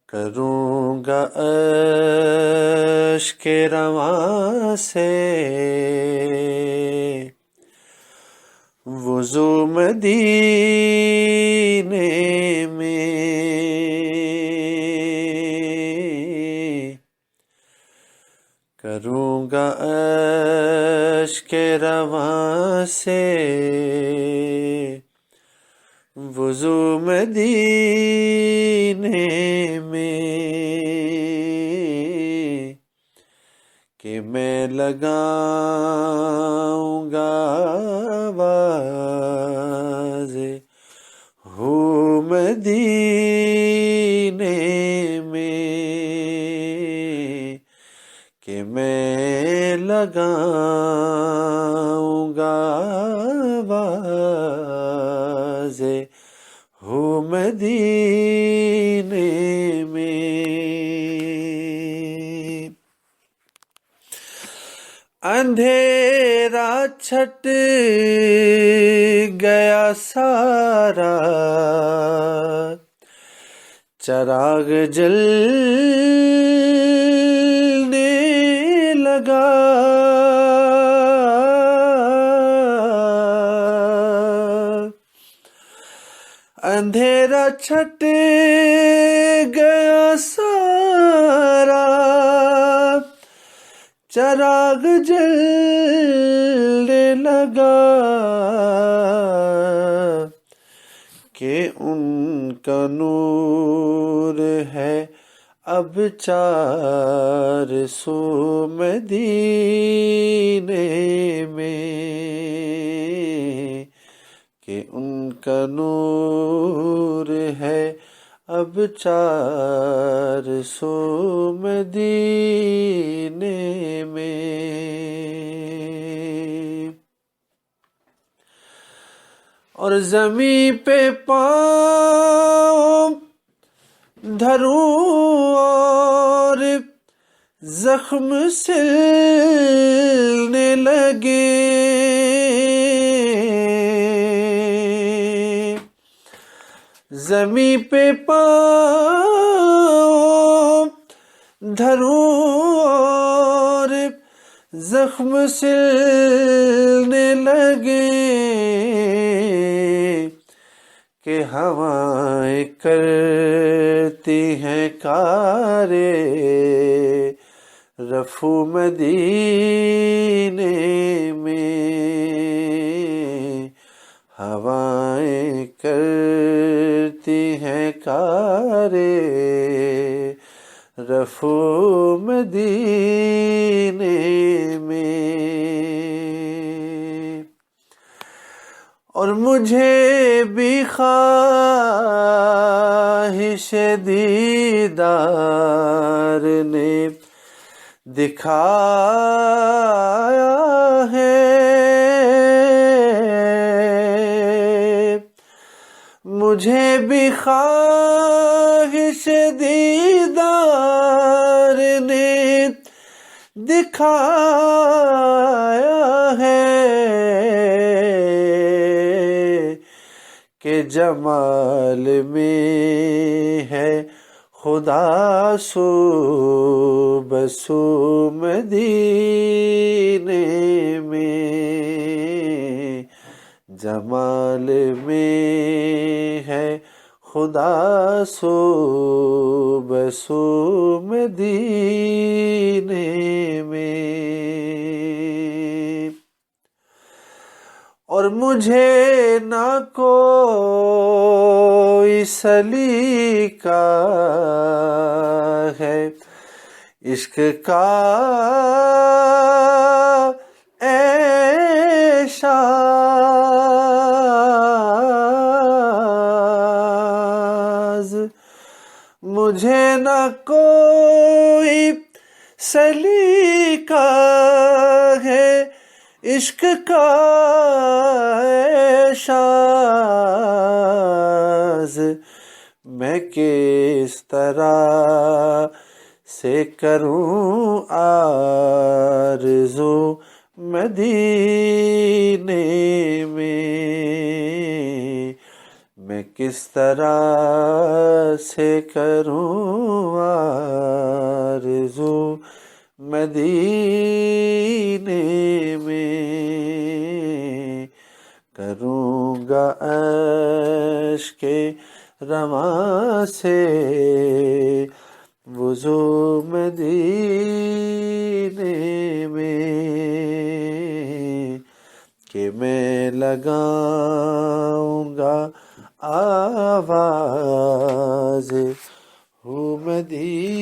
کروں گا اشک رواں سے وضو مدینے میں، کروں گا اشک رواں سے وضو مدینے میں، کہ میں لگاؤں گا آواز ہوں مدینے میں، کہ میں لگاؤں گا آواز ہوں مدینے میں۔ اندھیرا چھٹ گیا سارا، چراغ جلنے لگا، اندھیرا چھٹ گیا سارا، چراغ جلنے لگا، کہ ان کا نور ہے اب چار سو مدینے میں، کہ ان کا نور ہے اب چار سو مدینے میں۔ اور زمیں پہ پاؤں دھروں اور زخم سلنے لگے، زمیں پہ پاؤں دھروں اور زخم سلنے لگے، کہ ہوائیں کرتی ہیں کار رفو مدینے میں، ہوائیں کرتی ہیں کار رفو مدینے میں۔ اور مجھے بھی خواہش دیدار نے دکھایا ہے، مجھے بھی خواہش دیدار نے دکھایا ہے، کہ جمال میں ہے خدا سو بسو مدینے میں، جمال میں ہے خدا سو بسو مدینے میں۔ اور مجھے نہ کوئی سلیقہ ہے عشق کا ایشاز، مجھے نہ کوئی سلیقہ ہے عشق کا ایشاز، میں کس طرح سے کروں آرزو مدینے میں کس طرح سے کروں آرزو مدینے میں کروں گا اشک رواں سے وضو مدینے میں کہ میں لگاؤں گا آواز ہوں مدینے